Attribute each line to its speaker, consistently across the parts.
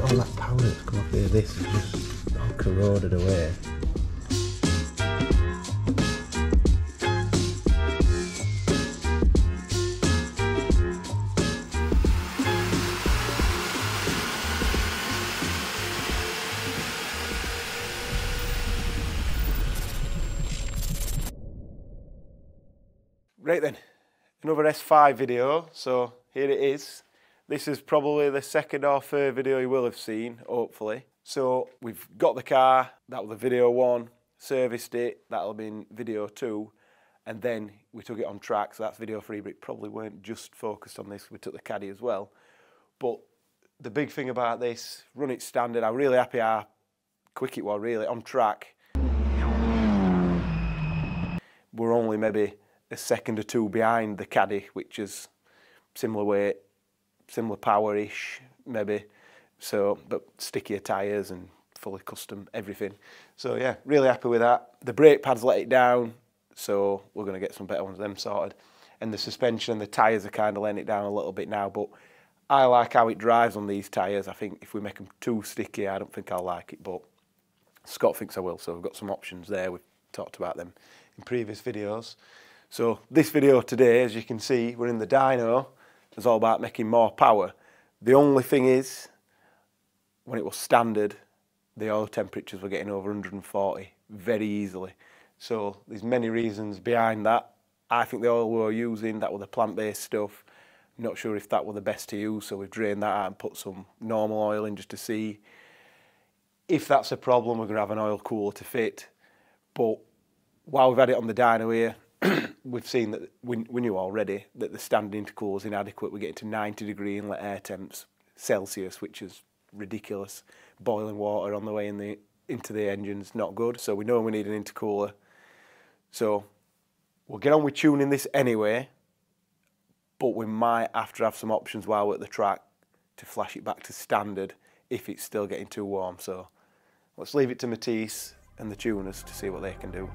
Speaker 1: all that powder that's come off here, this is just all corroded away.
Speaker 2: Right then, another S5 video, so here it is. This is probably the second or third video you will have seen, hopefully. So we've got the car, that was the video 1, serviced it, that'll be in video 2, and then we took it on track, so that's video 3, but it probably weren't just focused on this, we took the caddy as well. But the big thing about this, run it standard, I'm really happy how quick it was really, on track. We're only maybe a second or two behind the caddy, which is similar weight, similar power-ish, maybe. So, but stickier tyres and fully custom everything. So yeah, really happy with that. The brake pads let it down, so we're going to get some better ones of them sorted. And the suspension and the tyres are kind of letting it down a little bit now, but I like how it drives on these tyres. I think if we make them too sticky, I don't think I'll like it, but Scott thinks I will, so we've got some options there. We've talked about them in previous videos. So this video today, as you can see, we're in the dyno. It's all about making more power. The only thing is, when it was standard, the oil temperatures were getting over 140 very easily. So there's many reasons behind that. I think the oil we were using, that were the plant-based stuff. Not sure if that were the best to use, so we've drained that out and put some normal oil in just to see. If that's a problem, we're going to have an oil cooler to fit. But while we've had it on the dyno here, we've seen that we knew already that the standard intercooler is inadequate. We're getting to 90-degree inlet air temps Celsius, which is ridiculous. Boiling water on the way into the engine's not good. So we know we need an intercooler. So we'll get on with tuning this anyway, but we might have to have some options while we're at the track to flash it back to standard if it's still getting too warm. So let's leave it to Matisse and the tuners to see what they can do.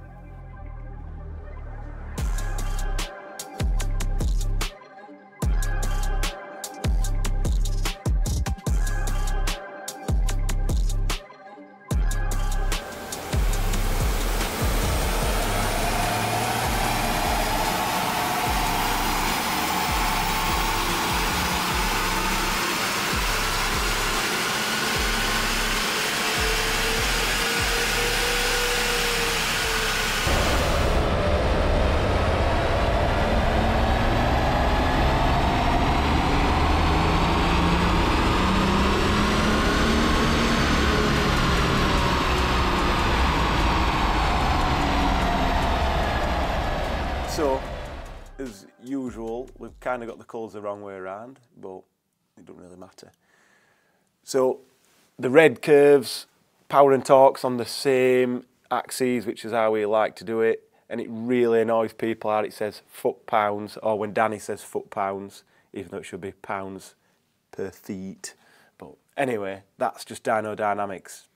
Speaker 2: So, as usual, we've kind of got the colours the wrong way around, but it doesn't really matter. So, the red curves, power and torque's on the same axes, which is how we like to do it, and it really annoys people how it says foot-pounds, or when Danny says foot-pounds, even though it should be pounds per feet. But anyway, that's just Dyno Dynamics.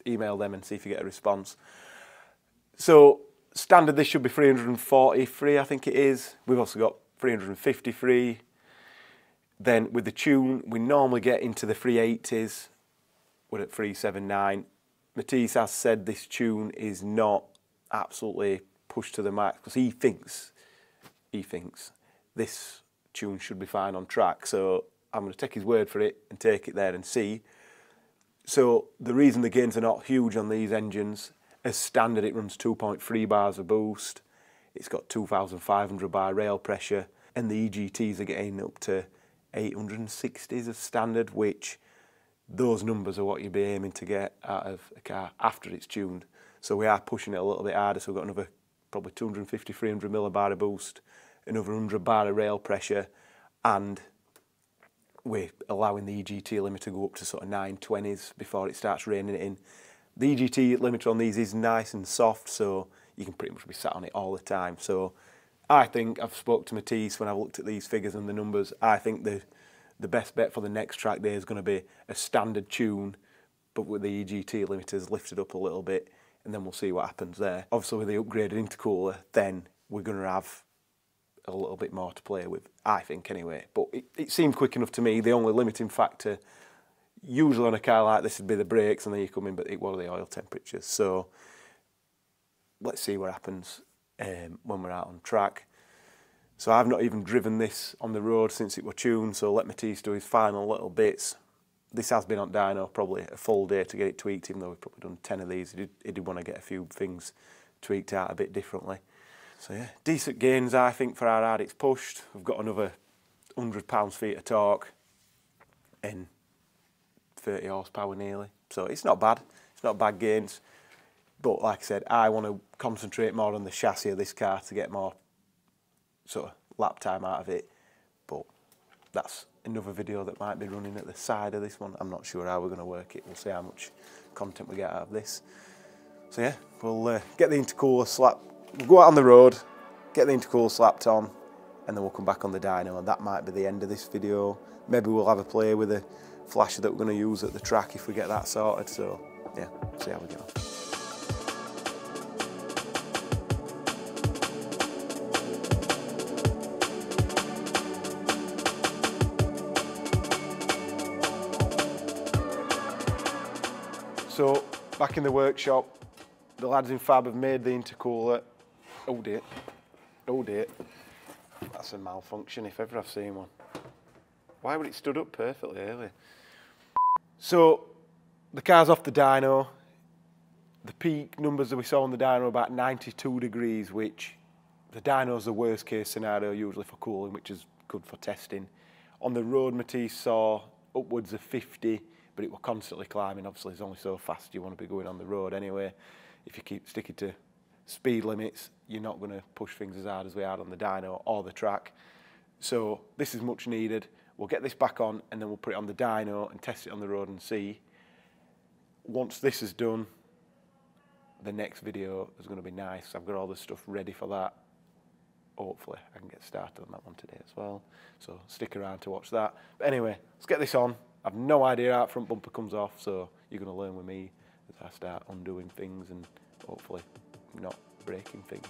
Speaker 2: Email them and see if you get a response. So, standard, this should be 343, I think it is. We've also got 353. Then with the tune, we normally get into the 380s. We're at 379. Matisse has said this tune is not absolutely pushed to the max because he thinks this tune should be fine on track. So I'm going to take his word for it and take it there and see. So the reason the gains are not huge on these engines, as standard it runs 2.3 bars of boost, it's got 2,500 bar rail pressure, and the EGTs are getting up to 860s as standard, which those numbers are what you'd be aiming to get out of a car after it's tuned. So we are pushing it a little bit harder, so we've got another probably 250, 300 millibar of boost, another 100 bar of rail pressure, and we're allowing the EGT limiter to go up to sort of 920s before it starts reining it in. The EGT limiter on these is nice and soft, so you can pretty much be sat on it all the time. So I think, I've spoke to Matisse when I've looked at these figures and the numbers, I think the best bet for the next track day is going to be a standard tune, but with the EGT limiters lifted up a little bit, and then we'll see what happens there. Obviously with the upgraded intercooler, then we're going to have a little bit more to play with, I think anyway. But it seemed quick enough to me. The only limiting factor usually on a car like this would be the brakes, and then you come in, but what are the oil temperatures? So let's see what happens when we're out on track. So I've not even driven this on the road since it was tuned, so let Matisse do his final little bits. This has been on dyno probably a full day to get it tweaked, even though we've probably done 10 of these. He did want to get a few things tweaked out a bit differently. So yeah, decent gains I think for how hard it's pushed. We've got another 100 pounds-feet of torque and 30 horsepower nearly. So it's not bad. It's not bad gains. But like I said, I want to concentrate more on the chassis of this car to get more sort of lap time out of it. But that's another video that might be running at the side of this one. I'm not sure how we're going to work it. We'll see how much content we get out of this. So yeah, we'll get the intercooler slap. We'll go out on the road, get the intercooler slapped on, and then we'll come back on the dyno, and that might be the end of this video. Maybe we'll have a play with a flasher that we're going to use at the track if we get that sorted. So yeah, see how we get on. So back in the workshop, the lads in Fab have made the intercooler. Oh dear, oh dear. That's a malfunction if ever I've seen one. Why would it stood up perfectly earlier? So the car's off the dyno. The peak numbers that we saw on the dyno are about 92 degrees, which the dyno's the worst case scenario usually for cooling, which is good for testing. On the road, Matisse saw upwards of 50, but it will constantly climbing. Obviously, it's only so fast you want to be going on the road anyway. If you keep sticking to speed limits, you're not going to push things as hard as we are on the dyno or the track. So this is much needed. We'll get this back on, and then we'll put it on the dyno and test it on the road and see. Once this is done, the next video is going to be nice. I've got all the stuff ready for that. Hopefully I can get started on that one today as well. So stick around to watch that. But anyway, let's get this on. I've no idea how that front bumper comes off, so you're going to learn with me as I start undoing things and hopefully not breaking things.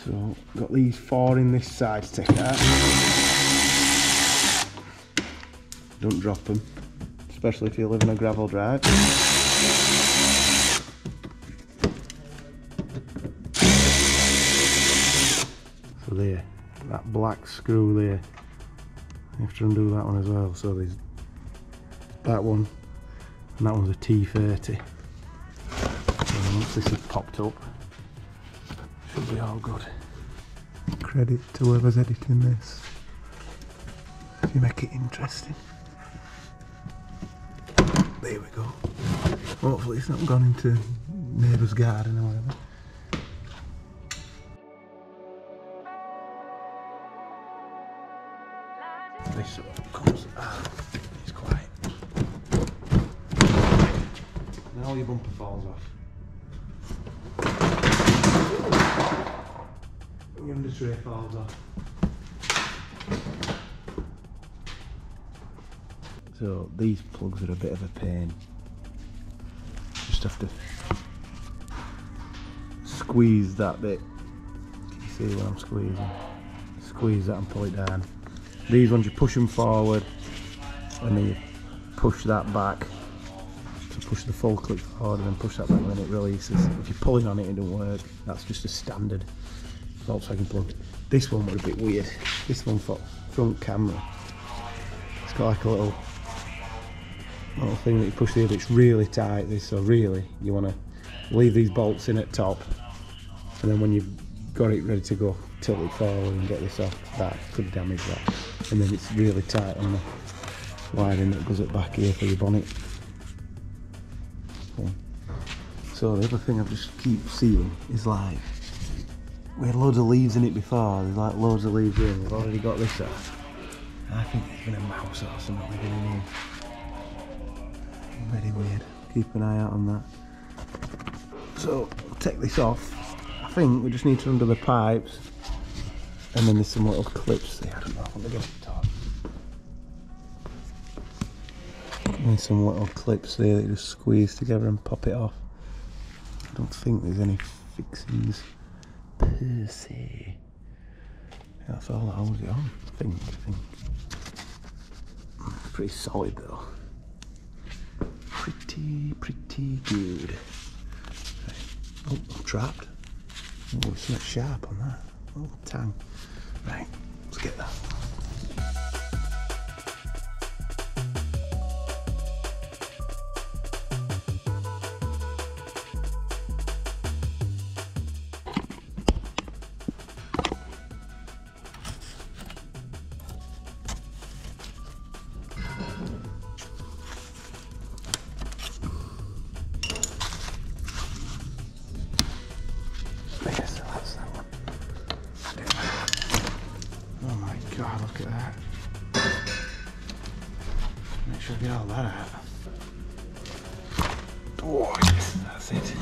Speaker 2: So, got these 4 in this side to take out. Don't drop them, especially if you live in a gravel drive. So there, that black screw there, you have to undo that one as well. So there's that one, and that one's a T30. So once this is popped up, should be all good. Credit to whoever's editing this, if you make it interesting. There we go. Hopefully it's not gone into neighbour's garden or whatever. This sort of comes it's quiet. Then all your bumper falls off. Your under tray falls off. So these plugs are a bit of a pain. Just have to squeeze that bit. Can you see what I'm squeezing? Squeeze that and pull it down. These ones you push them forward and then you push that back. So push the full clip forward and then push that back and then it releases. If you're pulling on it, it don't work. That's just a standard Volkswagen plug. This one was a bit weird. This one for front camera. It's got like a little thing that you push there, but it's really tight. This, so really you want to leave these bolts in at top, and then when you've got it ready to go, tilt it forward and get this off. That could damage that. And then it's really tight on the wiring that goes at back here for your bonnet. Okay. So the other thing I just keep seeing is like, we had loads of leaves in it before, there's like loads of leaves in, we've already got this off. I think there's been a mouse or something living in here. Very weird. Keep an eye out on that. So, I'll take this off. I think we just need to undo the pipes. And then there's some little clips there. I don't know, I want to get it top.
Speaker 1: And some little clips there that you just squeeze together and pop it off. I don't think there's any fixings per se. That's all that holds it on, I think. It's pretty solid though. Pretty good. Right. Oh, I'm trapped. Oh, it's not sharp on that. Oh, tang. Right, let's get that. Oh my god, look at that. Make sure I get all that out. Oh yes, that's it.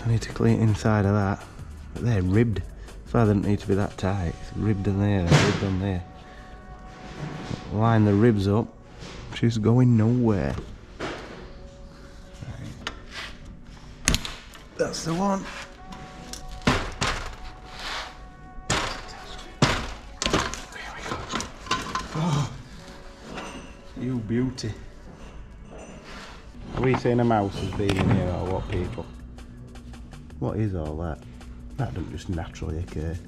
Speaker 1: I need to clean inside of that. But they're ribbed. So they don't need to be that tight. It's ribbed in there, ribbed on there. Line the ribs up. She's going nowhere. That's the one. There we go. Oh, you beauty. Are we saying a mouse has been in here or what, people? What is all that? That doesn't just naturally occur.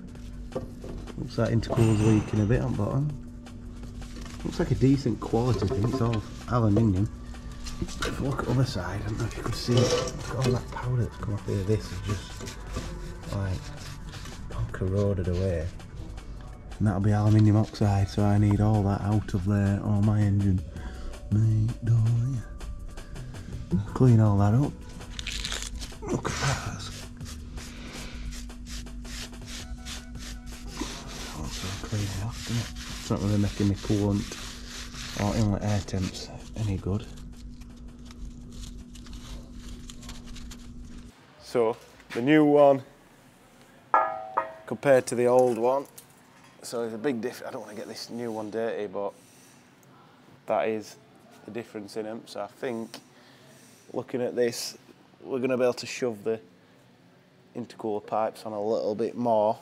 Speaker 1: Looks like intercool's leaking a bit on bottom. Looks like a decent quality thing. It's all aluminium. If you look at the other side, I don't know if you can see it. Look at all that powder that's come off here. This is just like all corroded away. And that'll be aluminium oxide, so I need all that out of there on my engine. Clean all that up. Look at that. Also clean it off, isn't it? It's not really making me coolant or inlet air temps any good.
Speaker 2: So the new one compared to the old one, so there's a big difference. I don't want to get this new one dirty, but that is the difference in them. So I think looking at this, we're going to be able to shove the intercooler pipes on a little bit more,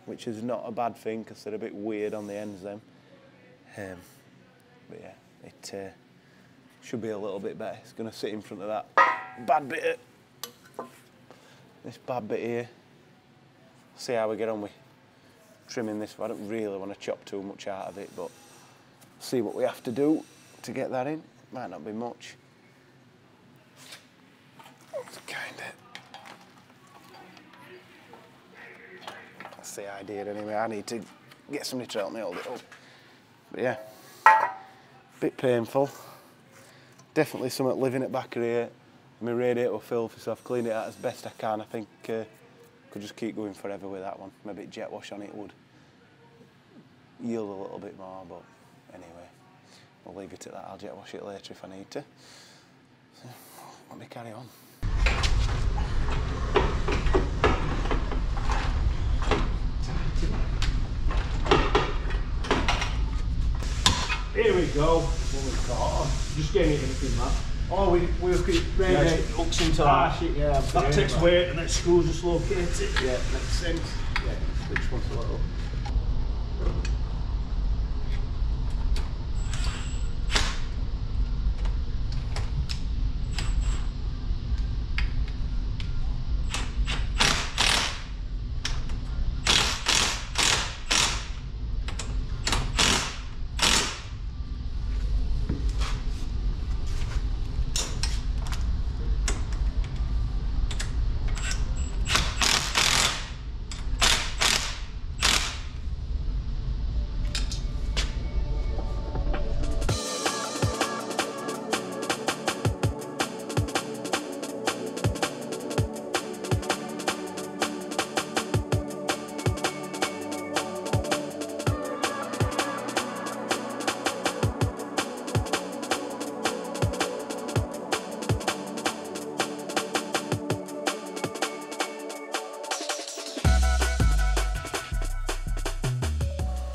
Speaker 2: which is not a bad thing because they're a bit weird on the ends then. But yeah, it should be a little bit better. It's going to sit in front of that bad bit. This bad bit here. See how we get on with trimming this. I don't really want to chop too much out of it, but see what we have to do to get that in. Might not be much. It's that's the idea anyway. I need to get somebody to help me hold it up. But yeah, bit painful. Definitely something living at back of here. My radiator filthy, so I've cleaned it out as best I can. I think could just keep going forever with that one. Maybe jet wash on it would yield a little bit more, but anyway, we'll leave it at that. I'll jet wash it later if I need to. So, let me carry on.
Speaker 3: Here we go. What we've got. Just getting it in that.
Speaker 2: Oh, we could radiate
Speaker 3: hooks into that.
Speaker 2: Yeah,
Speaker 3: that takes weight and then screws just locate it.
Speaker 2: Yeah, makes sense. Yeah, switch once a little.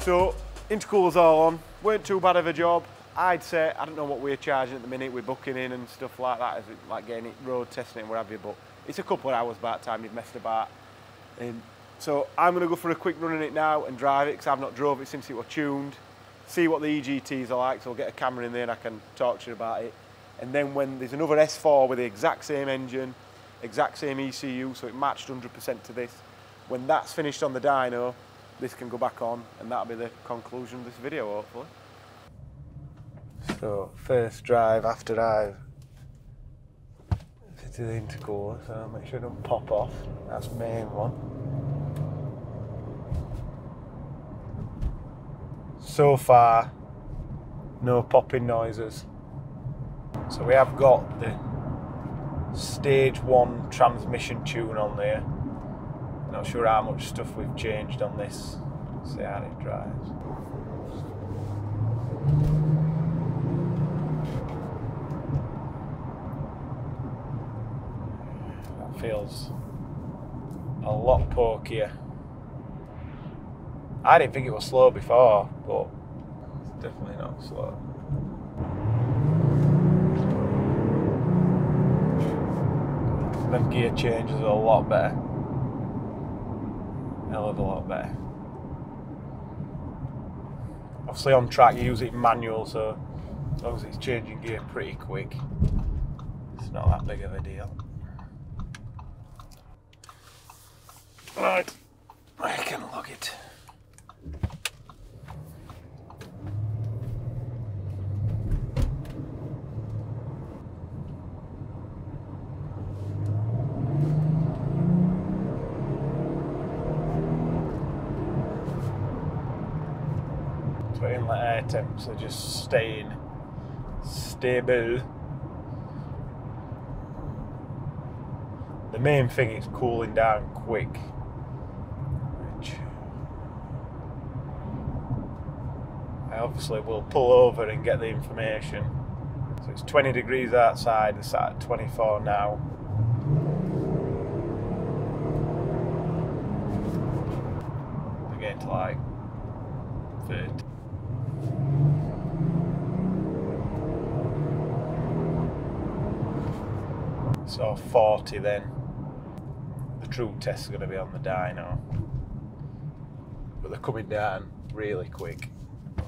Speaker 2: So, intercooler's all on, weren't too bad of a job. I'd say, I don't know what we're charging at the minute, we're booking in and stuff like that, as like getting it road testing and what have you, but it's a couple of hours by the time you've messed about. So I'm going to go for a quick run in it now and drive it, because I've not drove it since it was tuned, see what the EGTs are like, so I'll get a camera in there and I can talk to you about it. And then when there's another S4 with the exact same engine, exact same ECU, so it matched 100% to this, when that's finished on the dyno, this can go back on, and that'll be the conclusion of this video, hopefully. So, first drive after I've fitted the intercooler, so make sure it don't pop off. That's the main one. So far, no popping noises. So we have got the stage 1 transmission tune on there. Not sure how much stuff we've changed on this. See how it drives. That feels a lot pokier. I didn't think it was slow before, but it's definitely not slow. Them gear changes are a lot better. Hell of a lot better. Obviously on track you use it manual, so as long as it's changing gear pretty quick, it's not that big of a deal. Right, I can log it. Inlet air temps are just staying stable. The main thing is cooling down quick, which I obviously will pull over and get the information. So it's 20 degrees outside, it's at 24 now. We're getting to like 30. So 40 then. The true test is going to be on the dyno. But they're coming down really quick,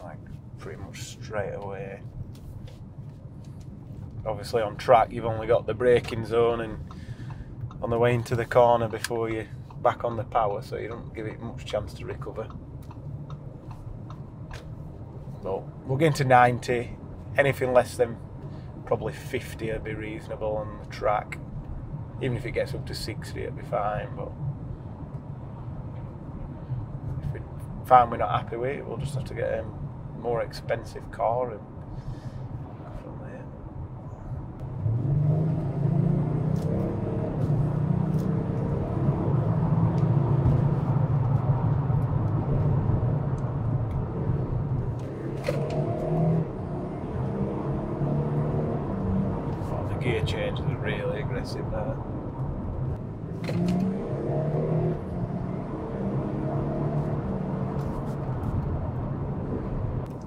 Speaker 2: like pretty much straight away. Obviously on track you've only got the braking zone and on the way into the corner before you back on the power, so you don't give it much chance to recover. But we'll get into 90, anything less than probably 50 would be reasonable on the track. Even if it gets up to 60 it'll be fine, but if we find we're not happy with it, we'll just have to get a more expensive car and go from there. Gear changes are really aggressive now.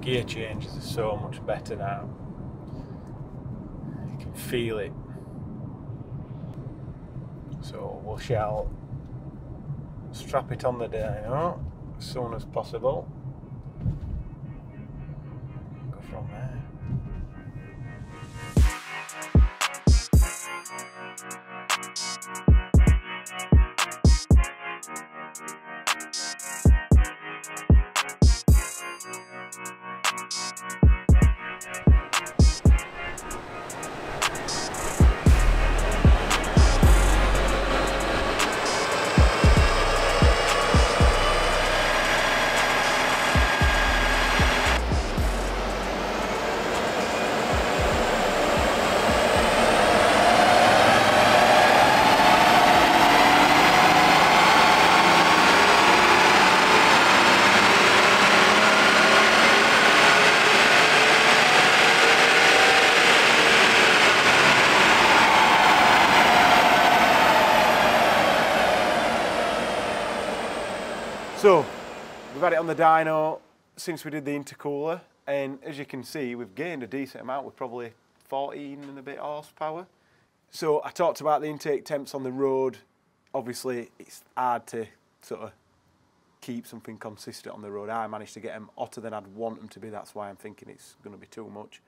Speaker 2: Gear changes are so much better now. You can feel it. So we shall strap it on the dyno as soon as possible. Go from there. So, we've had it on the dyno, since we did the intercooler, and as you can see, we've gained a decent amount with probably 14 and a bit horsepower. So I talked about the intake temps on the road. Obviously, it's hard to sort of keep something consistent on the road. I managed to get them hotter than I'd want them to be. That's why I'm thinking it's going to be too much.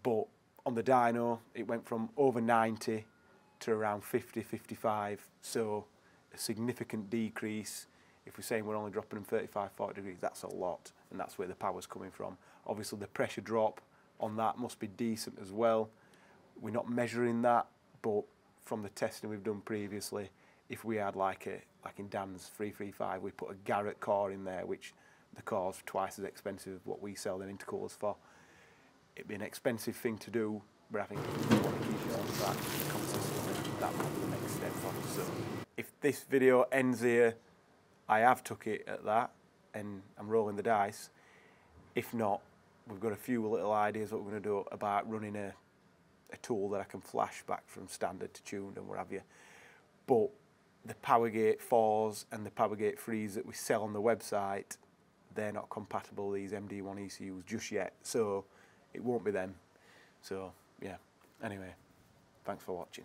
Speaker 2: But on the dyno, it went from over 90 to around 50, 55. So a significant decrease. If we're saying we're only dropping them 35, 40 degrees, that's a lot. And that's where the power's coming from. Obviously, the pressure drop on that must be decent as well. We're not measuring that, but from the testing we've done previously, if we had like in Dan's 335, we put a Garrett core in there, which the core's twice as expensive as what we sell them intercoolers for. It'd be an expensive thing to do, but I think if you want to keep it on track consistently, that might be the next step for us. So if this video ends here, I have took it at that, and I'm rolling the dice. If not, we've got a few little ideas what we're going to do about running a tool that I can flash back from standard to tuned and what have you. But the Powergate 4s and the Powergate 3s that we sell on the website, they're not compatible with these MD1 ECUs just yet, so it won't be them. So yeah, anyway, thanks for watching.